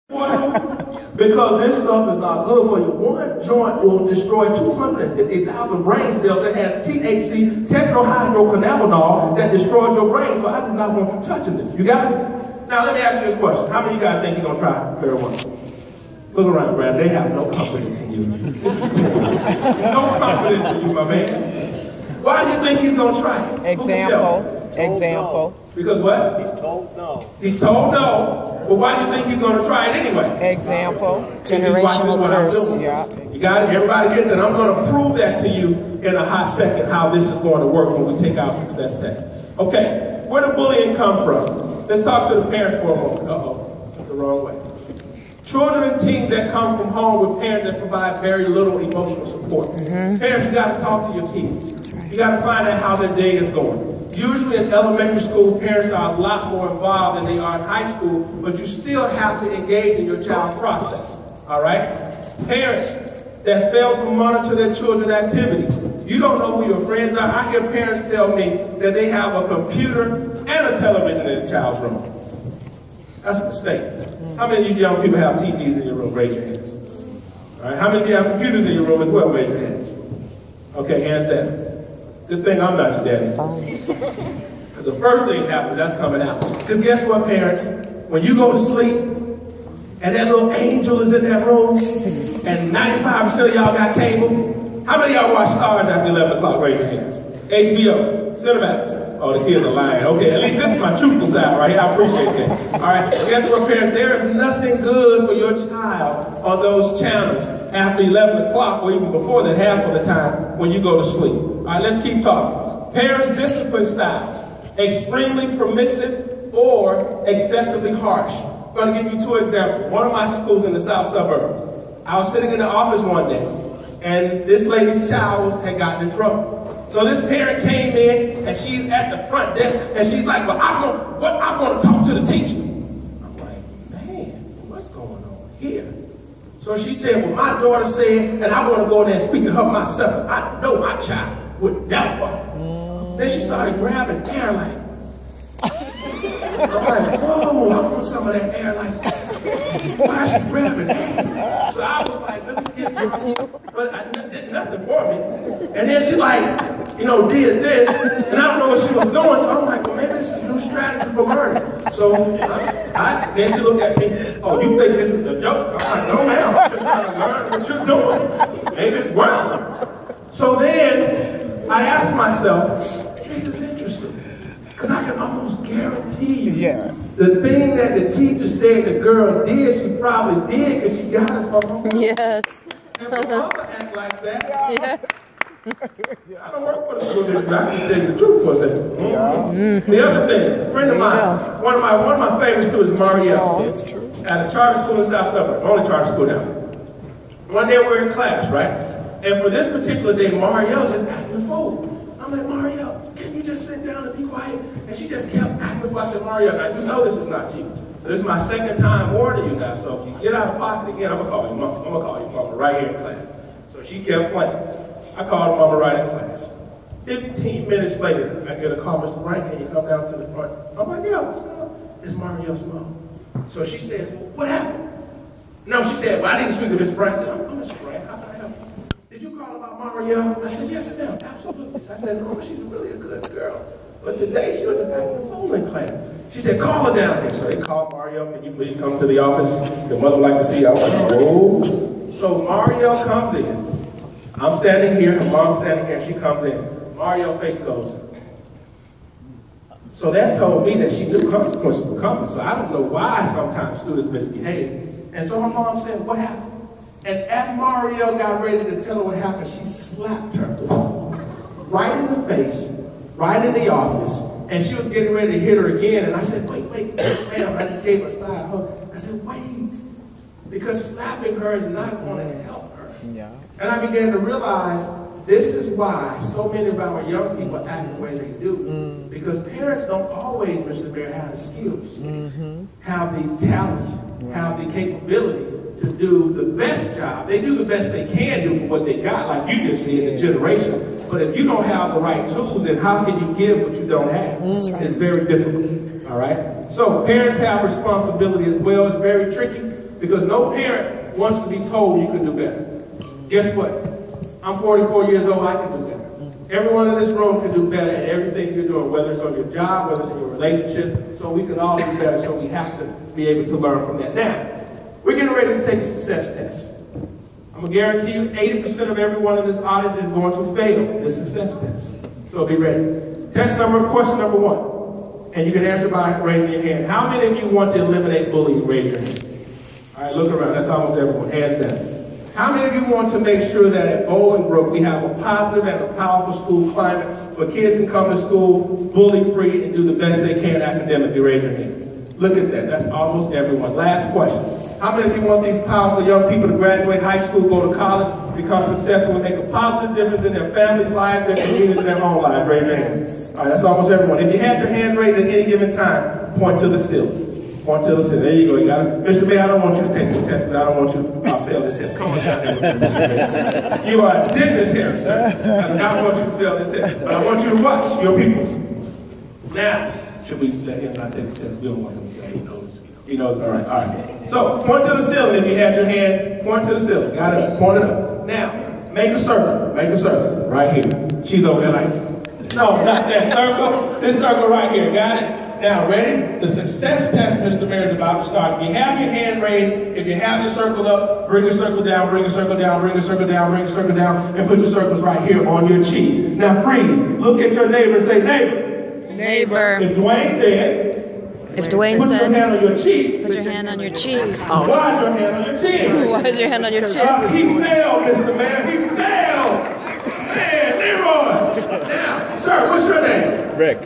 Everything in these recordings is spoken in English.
Because this stuff is not good for you. One joint will destroy 250,000 brain cells that has THC, tetrahydrocannabinol, that destroys your brain. So I do not want you touching this. You got me? Now let me ask you this question. How many of you guys think you're going to try marijuana? Look around, Brad. They have no confidence in you. This is terrible. No confidence in you, my man. Why do you think he's going to try it? Example. Because what? He's told no. He's told no. Well, why do you think he's going to try it anyway? Example. Generational curse. Yeah. You got it? Everybody get that? I'm going to prove that to you in a hot second, how this is going to work when we take our success test. Okay, where the bullying come from? Let's talk to the parents for a moment. Uh-oh, the wrong way. Children and teens that come from home with parents that provide very little emotional support. Parents, you got to talk to your kids. You got to find out how their day is going. Usually in elementary school, parents are a lot more involved than they are in high school, but you still have to engage in your child's process, all right? Parents that fail to monitor their children's activities. You don't know who your friends are. I hear parents tell me that they have a computer and a television in the child's room. That's a mistake. How many of you young people have TVs in your room? Raise your hands. All right, how many of you have computers in your room as well? Raise your hands. Okay, hands down. Good thing I'm not your daddy. Because the first thing happens, that's coming out. Because guess what, parents? When you go to sleep, and that little angel is in that room, and 95% of y'all got cable, how many of y'all watch Stars after 11 o'clock? Raise your hands. HBO, Cinemax. Oh, the kids are lying. Okay, at least this is my truthful side right here. I appreciate that. All right, guess what, parents? There is nothing good for your child on those channels after 11 o'clock, or even before that, half of the time when you go to sleep. All right, let's keep talking. Parents' discipline styles: extremely permissive or excessively harsh. I'm going to give you two examples. One of my schools in the south suburb. I was sitting in the office one day, and this lady's child had gotten in trouble. So this parent came in, and she's at the front desk, and she's like, well, I want to talk to the teacher. I'm like, man, what's going on here? So she said, well, my daughter said, and I want to go in there and speak to her myself. I know my child would never. Then she started grabbing air like, I'm like, whoa, I want some of that air like, why is she grabbing air? So I was like, let me get some, but I did nothing for me. And then she like, did this, and I don't know what she was doing, so I'm like, well, maybe this is a new strategy for learning. So then she looked at me, oh, you think this is a joke? I'm like, no, ma'am, I'm just trying to learn what you're doing. Maybe it's working. So then I asked myself, this is interesting, because I can almost guarantee you the thing that the teacher said the girl did, she probably did because she got it from home. Yes. And for mom to act like that, I don't work for the school district. I can tell you the truth for a second. The other thing, a friend of mine, one of my favorite students, Mario, at a charter school in South Suburb, only charter school now. One day we're in class, right? And for this particular day, Mario's just acting a fool. I'm like, Mario, can you just sit down and be quiet? And she just kept acting a fool. I said, Mario, now you know this is not you. This is my second time warning you now, so if you get out of pocket again, I'm gonna call you mama right here in class. So she kept playing. I called mama right in class. 15 minutes later, I get a call, Mr. Bryant, can you come down to the front? I'm like, yeah, what's going on? It's Mario's mom. So she says, well, what happened? No, she said, well, I didn't speak to Mr. Bryant. I said, I'm Mr. Bryant, how can I help you? Did you call about Mario? I said, yes, ma'am, absolutely. I said, no, she's really a good girl. But today she was acting a fool in class. She said, call her down here. So they called Mario, can you please come to the office? The mother would like to see you. I was like, whoa. So Mario comes in. I'm standing here, her mom's standing here, she comes in. Mario's face goes. So that told me that she knew consequences were coming. So I don't know why sometimes students misbehave. And so her mom said, what happened? And as Mario got ready to tell her what happened, she slapped her right in the face, right in the office. And she was getting ready to hit her again. And I said, wait, ma'am. I just gave her a side hug. I said, wait. Because slapping her is not going to help her. Yeah. And I began to realize this is why so many of our young people act the way they do. Because parents don't always, Mr. Bear, have the skills, have the talent, have the capability to do the best job. They do the best they can do for what they got, like you just see in the generation. But if you don't have the right tools, then how can you give what you don't have? That's right. It's very difficult, all right? So parents have responsibility as well. It's very tricky. Because no parent wants to be told you can do better. Guess what? I'm 44 years old, I can do better. Everyone in this room can do better at everything you're doing, whether it's on your job, whether it's in your relationship, so we can all do better, so we have to be able to learn from that. Now, we're getting ready to take success tests. I'm going to guarantee you 80% of everyone in this audience is going to fail this success test. So be ready. Question number 1. And you can answer by raising your hand. How many of you want to eliminate bullying? Raise your hand. All right, look around. That's almost everyone. Hands down. How many of you want to make sure that at Bolingbrook we have a positive and a powerful school climate where kids can come to school bully-free and do the best they can academically? Raise your hand. Look at that. That's almost everyone. Last question. How many of you want these powerful young people to graduate high school, go to college, become successful, and make a positive difference in their family's lives, their communities, and their own lives? Raise your hand. All right, that's almost everyone. If you had your hand raised at any given time, point to the ceiling. Point to the ceiling. There you go. You got it. Mr. Mayor, I don't want you to take this test because I don't want you to fail this test. Come on down there. You are dignitary, sir. I do not want you to fail this test. But I want you to watch your people. Now, should we let him not take the test? We don't want him to say he knows. He knows. All right, all right. So, point to the ceiling. If you had your hand, point to the ceiling. Got it? Point it up. Now, make a circle. Make a circle. Right here. She's over there like, no, not that circle. This circle right here. Got it? Now, ready? The success test, Mr. Mayor, is about to start. If you have your hand raised, if you have your circle up, bring your circle down, bring your circle down, bring your circle down, bring your circle down, and put your circles right here on your cheek. Now, freeze. Look at your neighbor and say, neighbor. Neighbor. If Dwayne said, If Dwayne put said, your hand on your cheek. put your hand on your cheek. Why is your hand on your cheek? Why is your hand on your cheek? He failed, Mr. Mayor. He failed. Man, Leroy. Now, sir, what's your name? Rick.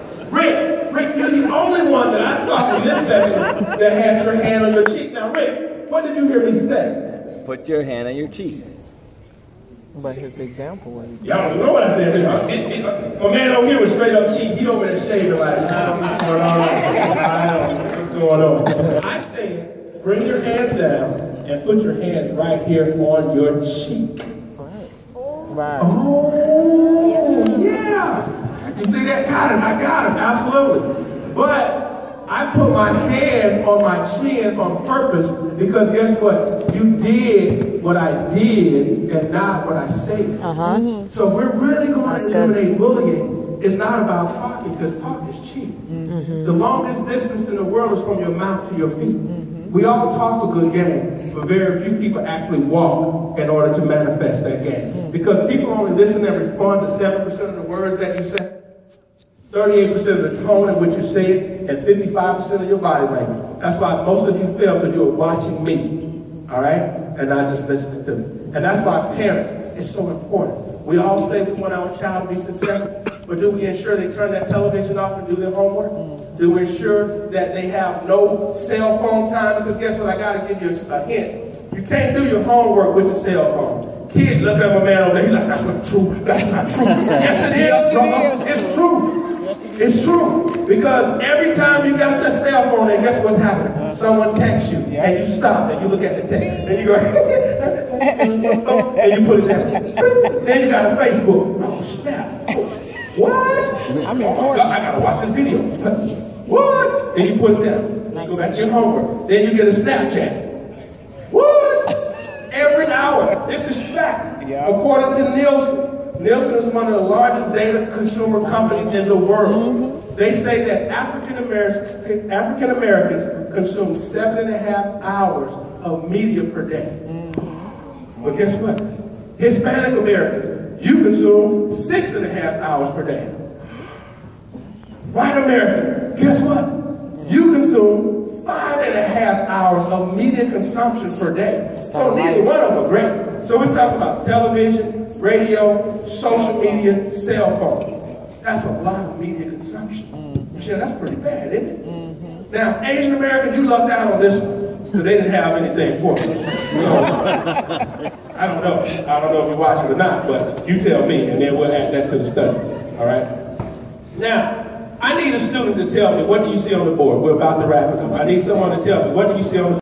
Rick, you're the only one that I saw from this section that had your hand on your cheek. Now, Rick, what did you hear me say? Put your hand on your cheek. But his example was... Y'all don't know what I said. My man over here was straight up cheek. He over there shaving like, I know what's going on. I said, bring your hands down and put your hands right here on your cheek. Right. Oh, yeah. You see that? Got him. I got him. Absolutely. But I put my hand on my chin on purpose because guess what? You did what I did and not what I said. So if we're really going to eliminate bullying, it's not about talking because talk is cheap. The longest distance in the world is from your mouth to your feet. We all talk a good game, but very few people actually walk in order to manifest that game. Because people only listen and respond to 7% of the words that you say. 38% of the tone in which you say it, and 55% of your body language. That's why most of you fail, because you're watching me, all right? And not just listening to me. And that's why parents, it's so important. We all say we want our child to be successful, but do we ensure they turn that television off and do their homework? Do we ensure that they have no cell phone time? Because guess what, I gotta give you a hint. You can't do your homework with your cell phone. Kid, look at my man over there, he's like, that's not true, that's not true. Yes, it is, brother, it's true. It's true, because every time you got that cell phone, and guess what's happening? Someone texts you, and you stop, and you look at the text, and you go, and you put it down. Then you got a Facebook. Oh, snap. What? I'm important. I gotta watch this video. What? And you put it down. Go back to your homework. Then you get a Snapchat. What? Every hour. This is fact. According to Nielsen. Nielsen is one of the largest data consumer companies in the world. They say that African Americans consume 7.5 hours of media per day. But guess what? Hispanic Americans, you consume 6.5 hours per day. White Americans, guess what? You consume 5.5 hours of media consumption per day. So neither one of them are great. So we talk about television, radio, social media, cell phone. That's a lot of media consumption. Michelle, that's pretty bad, isn't it? Now, Asian Americans, you lucked out on this one because they didn't have anything for me. So, I don't know. I don't know if you watch it or not, but you tell me, and then we'll add that to the study. All right? Now, I need a student to tell me, what do you see on the board? We're about to wrap it up. I need someone to tell me, what do you see on the board?